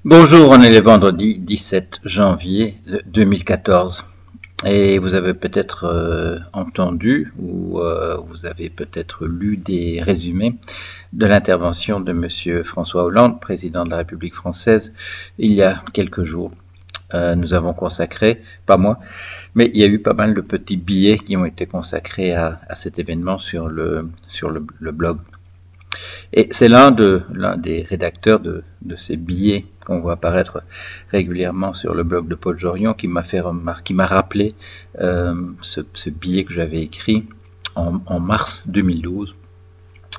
Bonjour, on est le vendredi 17 janvier 2014 et vous avez peut-être entendu ou vous avez peut-être lu des résumés de l'intervention de Monsieur François Hollande, président de la République française, il y a quelques jours. Nous avons consacré, pas moi, mais il y a eu pas mal de petits billets qui ont été consacrés à cet événement sur le blog. Et c'est l'un des rédacteurs de ces billets qu'on voit apparaître régulièrement sur le blog de Paul Jorion qui m'a rappelé ce billet que j'avais écrit en mars 2012,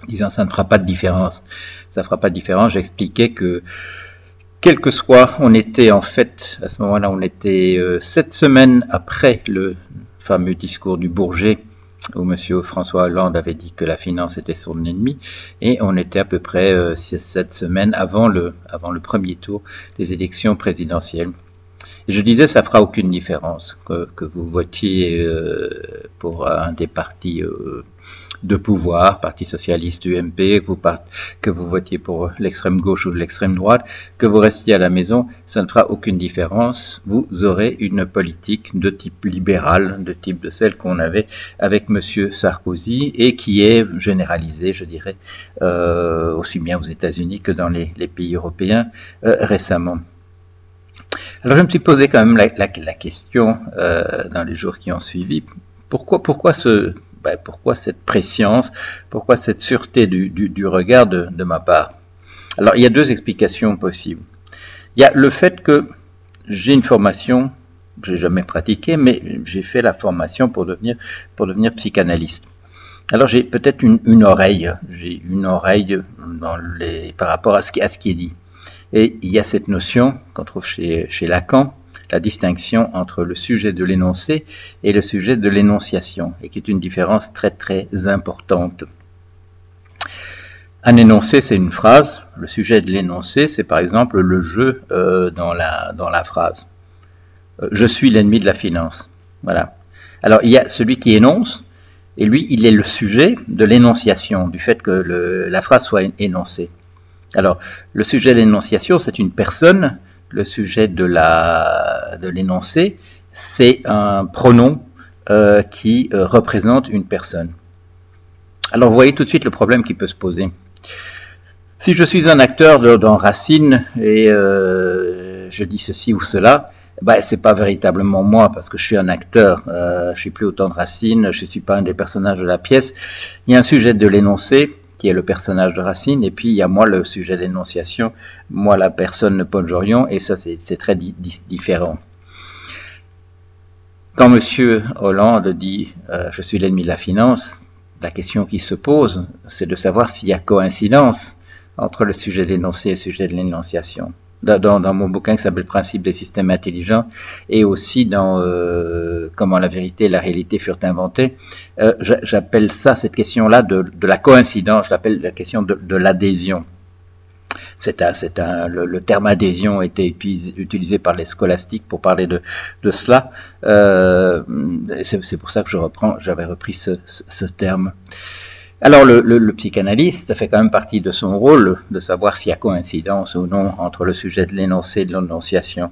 disant ça ne fera pas de différence. Ça ne fera pas de différence. J'expliquais que quel que soit, on était en fait, à ce moment-là, on était 7 semaines après le fameux discours du Bourget, où M. François Hollande avait dit que la finance était son ennemi, et on était à peu près 7 semaines avant le premier tour des élections présidentielles. Et je disais, ça fera aucune différence que vous votiez pour un des partis de pouvoir, Parti socialiste, UMP, que vous votiez pour l'extrême gauche ou l'extrême droite, que vous restiez à la maison, ça ne fera aucune différence. Vous aurez une politique de type libéral, de type de celle qu'on avait avec M. Sarkozy et qui est généralisée, je dirais, aussi bien aux États-Unis que dans les pays européens récemment. Alors je me suis posé quand même la question dans les jours qui ont suivi, pourquoi cette prescience, pourquoi cette sûreté du regard de ma part? Alors il y a deux explications possibles. Il y a le fait que j'ai une formation, je n'ai jamais pratiqué, mais j'ai fait la formation pour devenir psychanalyste. Alors j'ai peut-être une oreille par rapport à ce qui est dit. Et il y a cette notion qu'on trouve chez Lacan, la distinction entre le sujet de l'énoncé et le sujet de l'énonciation, et qui est une différence très très importante. Un énoncé, c'est une phrase. Le sujet de l'énoncé, c'est par exemple le jeu dans la phrase. Je suis l'ennemi de la finance. Voilà. Alors il y a celui qui énonce, et lui, il est le sujet de l'énonciation, du fait que la phrase soit énoncée. Alors, le sujet de l'énonciation, c'est une personne. Le sujet de l'énoncé, c'est un pronom qui représente une personne. Alors, vous voyez tout de suite le problème qui peut se poser. Si je suis un acteur dans Racine et je dis ceci ou cela, c'est pas véritablement moi parce que je suis un acteur. Je suis plus autant de Racine, je suis pas un des personnages de la pièce. Il y a un sujet de l'énoncé qui est le personnage de Racine, et puis il y a moi le sujet d'énonciation, moi la personne de Paul Jorion, et ça c'est très différent. Quand M. Hollande dit « je suis l'ennemi de la finance », la question qui se pose, c'est de savoir s'il y a coïncidence entre le sujet de l'énoncé et le sujet de l'énonciation. Dans mon bouquin qui s'appelle « Principe des systèmes intelligents » et aussi dans Comment la vérité et la réalité furent inventées, j'appelle ça, cette question-là de la coïncidence, je l'appelle la question de l'adhésion. Le terme adhésion était utilisé par les scolastiques pour parler de cela. C'est pour ça que j'avais repris ce terme. Alors le psychanalyste, ça fait quand même partie de son rôle de savoir s'il y a coïncidence ou non entre le sujet de l'énoncé et de l'énonciation.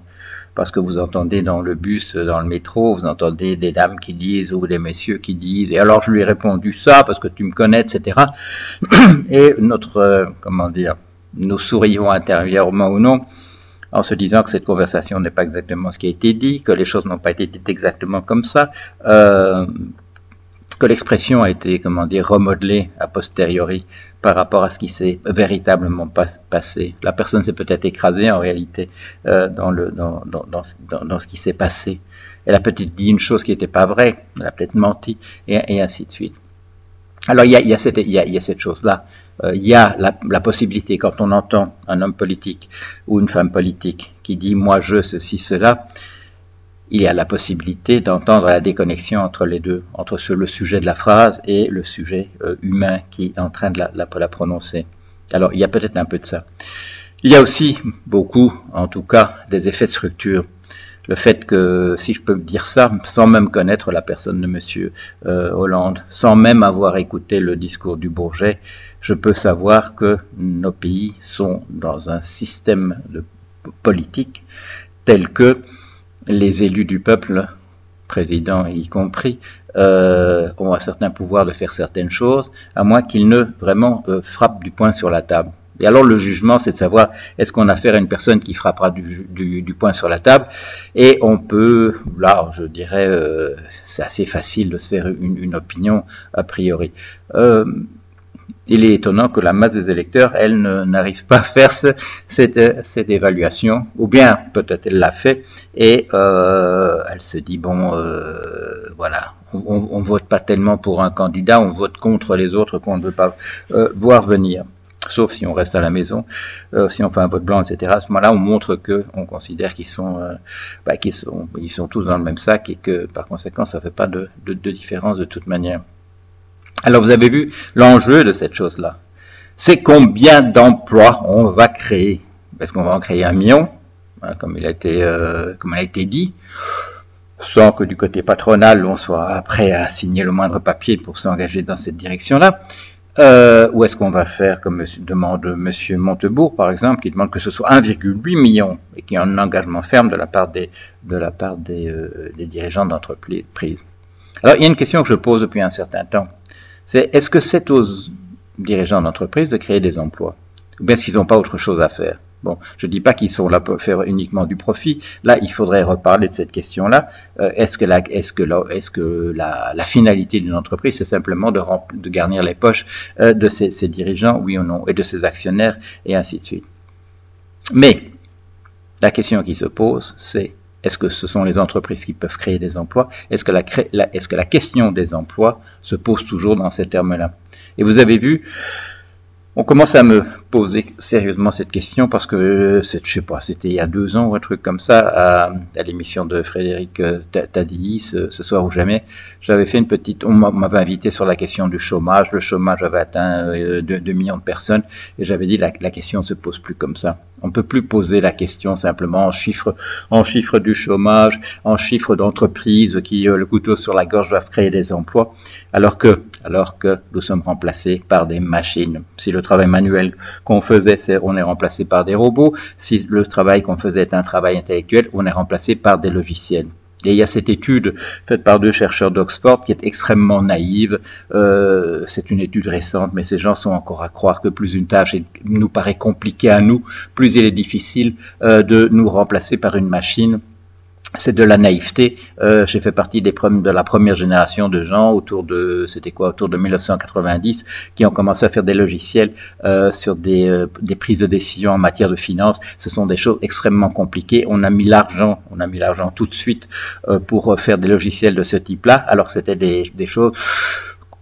Parce que vous entendez dans le bus, dans le métro, vous entendez des dames qui disent ou des messieurs qui disent « et alors je lui ai répondu ça parce que tu me connais, etc. » Et nous sourions intérieurement ou non, en se disant que cette conversation n'est pas exactement ce qui a été dit, que les choses n'ont pas été dites exactement comme ça, que l'expression a été, remodelée a posteriori par rapport à ce qui s'est véritablement passé. La personne s'est peut-être écrasée en réalité dans ce qui s'est passé. Elle a peut-être dit une chose qui n'était pas vraie, elle a peut-être menti, et ainsi de suite. Alors il y a cette chose-là. Il y a la possibilité, quand on entend un homme politique ou une femme politique qui dit « moi, je, ceci, cela », il y a la possibilité d'entendre la déconnexion entre les deux, entre le sujet de la phrase et le sujet humain qui est en train de la prononcer. Alors, il y a peut-être un peu de ça. Il y a aussi beaucoup, en tout cas, des effets de structure. Le fait que, si je peux dire ça, sans même connaître la personne de M. Hollande, sans même avoir écouté le discours du Bourget, je peux savoir que nos pays sont dans un système de politiques, tels que les élus du peuple, président y compris, ont un certain pouvoir de faire certaines choses, à moins qu'ils ne vraiment frappent du poing sur la table. Et alors le jugement, c'est de savoir est-ce qu'on a affaire à une personne qui frappera du poing sur la table, et on peut, là je dirais, c'est assez facile de se faire une opinion a priori. Il est étonnant que la masse des électeurs, elle, n'arrive pas à faire cette évaluation, ou bien peut-être elle l'a fait, et elle se dit, bon, voilà, on vote pas tellement pour un candidat, on vote contre les autres qu'on ne veut pas voir venir. Sauf si on reste à la maison, si on fait un vote blanc, etc. À ce moment-là, on montre qu'on considère qu'ils sont tous dans le même sac et que, par conséquent, ça ne fait pas de différence de toute manière. Alors, vous avez vu l'enjeu de cette chose-là. C'est combien d'emplois on va créer. Est-ce qu'on va en créer 1 million, hein, comme il a été dit, sans que du côté patronal, on soit prêt à signer le moindre papier pour s'engager dans cette direction-là. Ou est-ce qu'on va faire comme demande M. Montebourg, par exemple, qui demande que ce soit 1,8 million et qui a un engagement ferme de la part des dirigeants d'entreprise. Alors, il y a une question que je pose depuis un certain temps. C'est est-ce que c'est aux dirigeants d'entreprise de créer des emplois? Ou bien est-ce qu'ils n'ont pas autre chose à faire? Bon, je ne dis pas qu'ils sont là pour faire uniquement du profit. Là, il faudrait reparler de cette question-là. Est-ce que la finalité d'une entreprise, c'est simplement de garnir les poches de ses dirigeants, oui ou non, et de ses actionnaires, et ainsi de suite. Mais la question qui se pose, c'est est-ce que ce sont les entreprises qui peuvent créer des emplois? Est-ce que la question des emplois se pose toujours dans ces termes-là? Et vous avez vu, on commence à me poser sérieusement cette question parce que, je sais pas, c'était il y a 2 ans ou un truc comme ça, à l'émission de Frédéric Tadilly, ce soir ou jamais, j'avais fait on m'avait invité sur la question du chômage. Le chômage avait atteint 2 millions de personnes et j'avais dit la question ne se pose plus comme ça. On ne peut plus poser la question simplement en chiffres du chômage, en chiffres d'entreprises qui, le couteau sur la gorge, doivent créer des emplois, alors que nous sommes remplacés par des machines. Si le travail manuel qu'on faisait, on est remplacé par des robots. Si le travail qu'on faisait est un travail intellectuel, on est remplacé par des logiciels. Et il y a cette étude faite par 2 chercheurs d'Oxford qui est extrêmement naïve. C'est une étude récente, mais ces gens sont encore à croire que plus une tâche nous paraît compliquée à nous, plus il est difficile de nous remplacer par une machine. C'est de la naïveté. J'ai fait partie de la première génération de gens autour de 1990 qui ont commencé à faire des logiciels sur des prises de décision en matière de finance. Ce sont des choses extrêmement compliquées. On a mis l'argent tout de suite pour faire des logiciels de ce type-là, alors que c'était des choses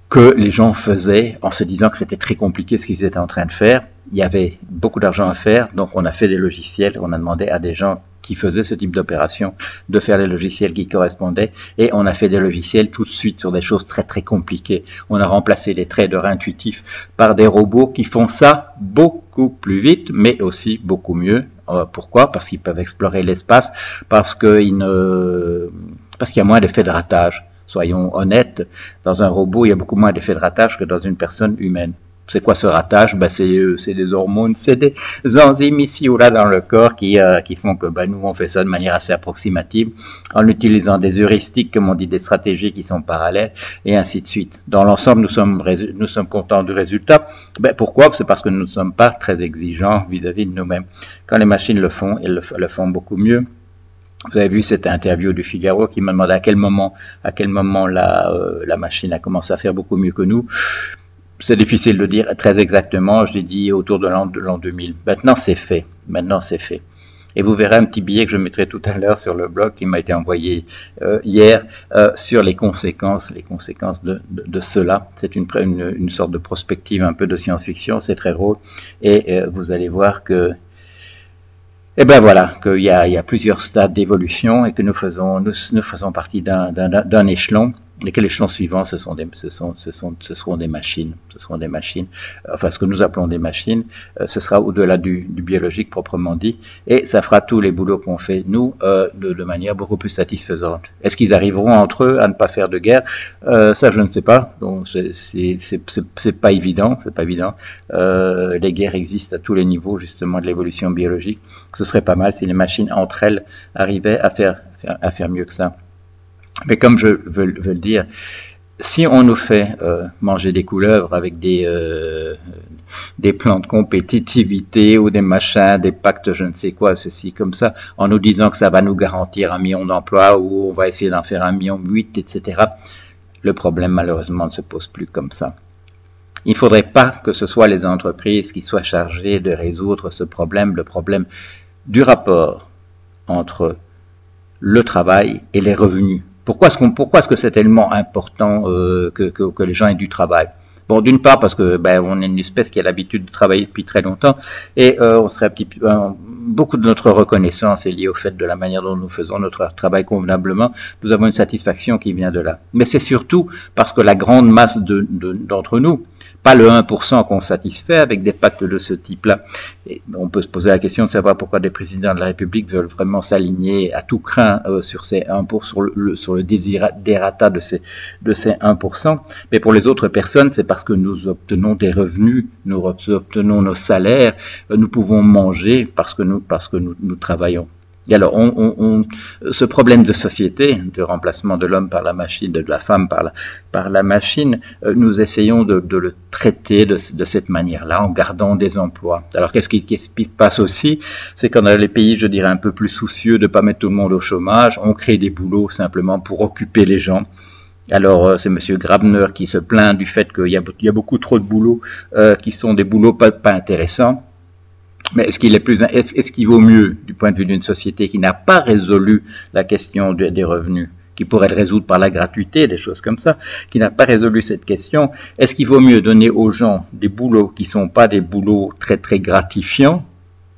que les gens faisaient en se disant que c'était très compliqué ce qu'ils étaient en train de faire. Il y avait beaucoup d'argent à faire, donc on a fait des logiciels, on a demandé à des gens qui faisaient ce type d'opération de faire les logiciels qui correspondaient, et on a fait des logiciels tout de suite sur des choses très très compliquées. On a remplacé les traders intuitifs par des robots qui font ça beaucoup plus vite, mais aussi beaucoup mieux. Pourquoi? Parce qu'ils peuvent explorer l'espace, parce qu'il y a moins d'effets de ratage. Soyons honnêtes, dans un robot, il y a beaucoup moins d'effets de ratage que dans une personne humaine. C'est quoi ce ratage? C'est des hormones, c'est des enzymes ici ou là dans le corps qui font que nous on fait ça de manière assez approximative en utilisant des heuristiques, comme on dit, des stratégies qui sont parallèles et ainsi de suite. Dans l'ensemble, nous sommes contents du résultat. Pourquoi? C'est parce que nous ne sommes pas très exigeants vis-à-vis de nous-mêmes. Quand les machines le font, elles le font beaucoup mieux. Vous avez vu cette interview du Figaro qui m'a demandé à quel moment la machine a commencé à faire beaucoup mieux que nous. C'est difficile de dire très exactement, je l'ai dit autour de l'an 2000. Maintenant c'est fait. Et vous verrez un petit billet que je mettrai tout à l'heure sur le blog qui m'a été envoyé hier sur les conséquences de cela. C'est une sorte de prospective un peu de science-fiction, c'est très drôle. Et vous allez voir que qu'il y a plusieurs stades d'évolution et que nous faisons partie d'un échelon. et que l'échelon suivant, ce seront des machines. Ce seront des machines, enfin ce que nous appelons des machines, ce sera au-delà du biologique proprement dit, et ça fera tous les boulots qu'on fait, nous, de manière beaucoup plus satisfaisante. Est-ce qu'ils arriveront entre eux à ne pas faire de guerre? Ça, je ne sais pas. Donc, c'est pas évident. C'est pas évident. Les guerres existent à tous les niveaux, justement, de l'évolution biologique. Ce serait pas mal si les machines, entre elles, arrivaient à faire mieux que ça. Mais comme je veux le dire, si on nous fait manger des couleuvres avec des plans de compétitivité ou des machins, des pactes, je ne sais quoi, ceci comme ça, en nous disant que ça va nous garantir 1 million d'emplois ou on va essayer d'en faire 1,8 million, etc., le problème malheureusement ne se pose plus comme ça. Il ne faudrait pas que ce soit les entreprises qui soient chargées de résoudre ce problème, le problème du rapport entre le travail et les revenus. Pourquoi est-ce que c'est tellement important que les gens aient du travail? Bon, d'une part parce que on est une espèce qui a l'habitude de travailler depuis très longtemps et on serait beaucoup de notre reconnaissance est liée au fait de la manière dont nous faisons notre travail convenablement. Nous avons une satisfaction qui vient de là. Mais c'est surtout parce que la grande masse d'entre nous, pas le 1% qu'on satisfait avec des pactes de ce type-là. On peut se poser la question de savoir pourquoi des présidents de la République veulent vraiment s'aligner à tout craint sur ces 1%, sur le desiderata de ces 1%. Mais pour les autres personnes, c'est parce que nous obtenons des revenus, nous obtenons nos salaires, nous pouvons manger parce que nous travaillons. Et alors, ce problème de société, de remplacement de l'homme par la machine, de la femme par la machine, nous essayons de le traiter de cette manière-là, en gardant des emplois. Alors, qu'est-ce qui se passe aussi? C'est qu'on a les pays, je dirais, un peu plus soucieux de ne pas mettre tout le monde au chômage, on crée des boulots simplement pour occuper les gens. Alors, c'est monsieur Grabner qui se plaint du fait qu'il y a beaucoup trop de boulots qui sont des boulots pas intéressants. Mais est-ce qu'il vaut mieux, du point de vue d'une société qui n'a pas résolu la question des revenus, qui pourrait le résoudre par la gratuité, des choses comme ça, qui n'a pas résolu cette question, est-ce qu'il vaut mieux donner aux gens des boulots qui ne sont pas des boulots très très gratifiants,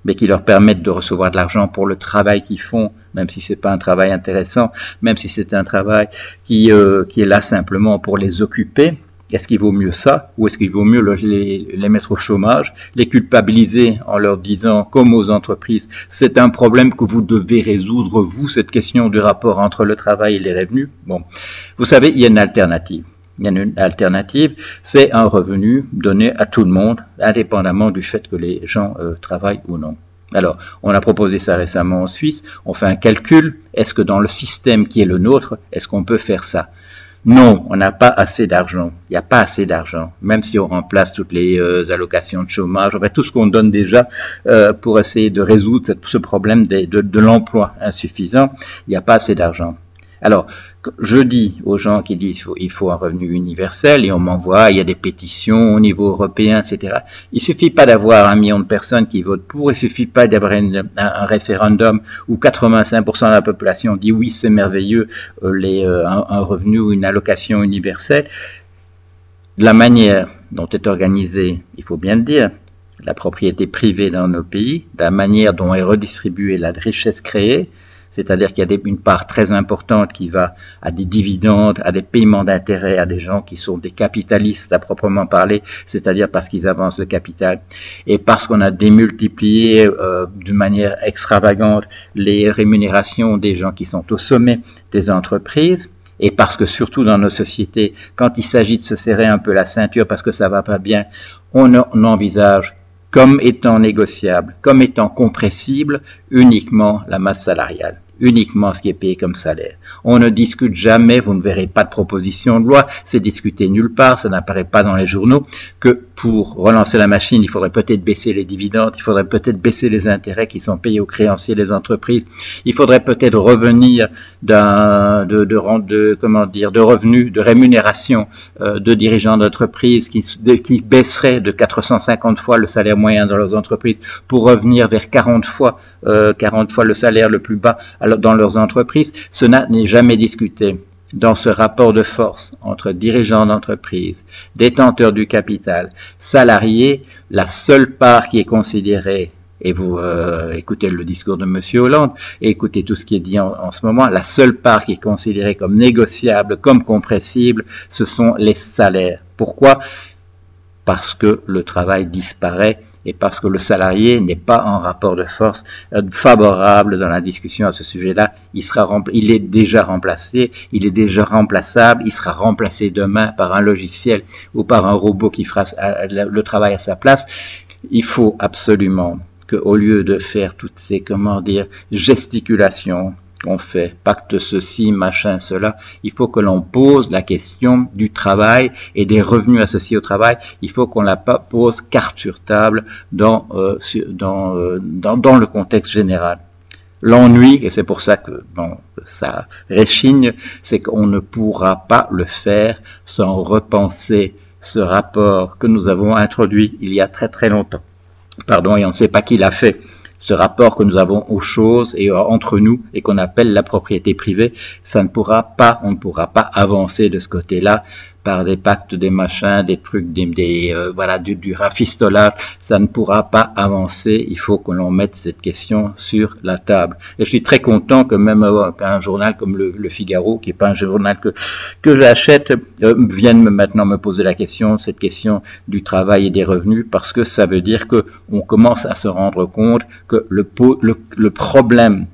mais qui leur permettent de recevoir de l'argent pour le travail qu'ils font, même si c'est pas un travail intéressant, même si c'est un travail qui est là simplement pour les occuper? Est-ce qu'il vaut mieux ça, ou est-ce qu'il vaut mieux les mettre au chômage, les culpabiliser en leur disant, comme aux entreprises, c'est un problème que vous devez résoudre, vous, cette question du rapport entre le travail et les revenus? Bon, vous savez, il y a une alternative. Il y a une alternative, c'est un revenu donné à tout le monde, indépendamment du fait que les gens travaillent ou non. Alors, on a proposé ça récemment en Suisse, on fait un calcul, est-ce que dans le système qui est le nôtre, est-ce qu'on peut faire ça? Non, on n'a pas assez d'argent. Il n'y a pas assez d'argent. Même si on remplace toutes les allocations de chômage, enfin, tout ce qu'on donne déjà pour essayer de résoudre ce problème de l'emploi insuffisant, il n'y a pas assez d'argent. Alors, je dis aux gens qui disent qu'il faut un revenu universel, et on m'envoie, il y a des pétitions au niveau européen, etc. Il suffit pas d'avoir 1 million de personnes qui votent pour, il suffit pas d'avoir un référendum où 85% de la population dit oui, c'est merveilleux, un revenu ou une allocation universelle. De la manière dont est organisée, il faut bien le dire, la propriété privée dans nos pays, de la manière dont est redistribuée la richesse créée, c'est-à-dire qu'il y a une part très importante qui va à des dividendes, à des paiements d'intérêts, à des gens qui sont des capitalistes à proprement parler, c'est-à-dire parce qu'ils avancent le capital, et parce qu'on a démultiplié d'une manière extravagante les rémunérations des gens qui sont au sommet des entreprises, et parce que surtout dans nos sociétés, quand il s'agit de se serrer un peu la ceinture parce que ça va pas bien, on envisage comme étant négociable, comme étant compressible, uniquement la masse salariale, uniquement ce qui est payé comme salaire. On ne discute jamais, vous ne verrez pas de proposition de loi, c'est discuté nulle part, ça n'apparaît pas dans les journaux, que pour relancer la machine, il faudrait peut-être baisser les dividendes, il faudrait peut-être baisser les intérêts qui sont payés aux créanciers des entreprises, il faudrait peut-être revenir de revenus, de rémunération de dirigeants d'entreprises qui baisseraient de 450 fois le salaire moyen dans leurs entreprises pour revenir vers 40 fois le salaire le plus bas dans leurs entreprises. Cela n'est jamais discuté. Dans ce rapport de force entre dirigeants d'entreprise, détenteurs du capital, salariés, la seule part qui est considérée et vous écoutez le discours de M. Hollande, et écoutez tout ce qui est dit en ce moment, la seule part qui est considérée comme négociable, comme compressible, ce sont les salaires. Pourquoi? Parce que le travail disparaît et parce que le salarié n'est pas en rapport de force favorable dans la discussion à ce sujet-là. Il est déjà remplacé, il est déjà remplaçable, il sera remplacé demain par un logiciel ou par un robot qui fera le travail à sa place. Il faut absolument qu'au lieu de faire toutes ces, comment dire, gesticulations qu'on fait, pacte ceci, machin, cela, il faut que l'on pose la question du travail et des revenus associés au travail. Il faut qu'on la pose carte sur table dans le contexte général. L'ennui, et c'est pour ça que bon, ça réchigne, c'est qu'on ne pourra pas le faire sans repenser ce rapport que nous avons introduit il y a très très longtemps. Pardon, et on ne sait pas qui l'a fait. Ce rapport que nous avons aux choses et entre nous et qu'on appelle la propriété privée, on ne pourra pas avancer de ce côté-là par des pactes, des machins, des trucs, voilà, du rafistolage, ça ne pourra pas avancer. Il faut que l'on mette cette question sur la table. Et je suis très content que même un journal comme le Figaro, qui n'est pas un journal que j'achète, vienne maintenant me poser la question, cette question du travail et des revenus, parce que ça veut dire que on commence à se rendre compte que le problème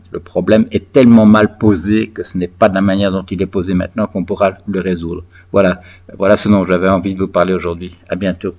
est tellement mal posé que ce n'est pas de la manière dont il est posé maintenant qu'on pourra le résoudre. Voilà ce dont j'avais envie de vous parler aujourd'hui. À bientôt.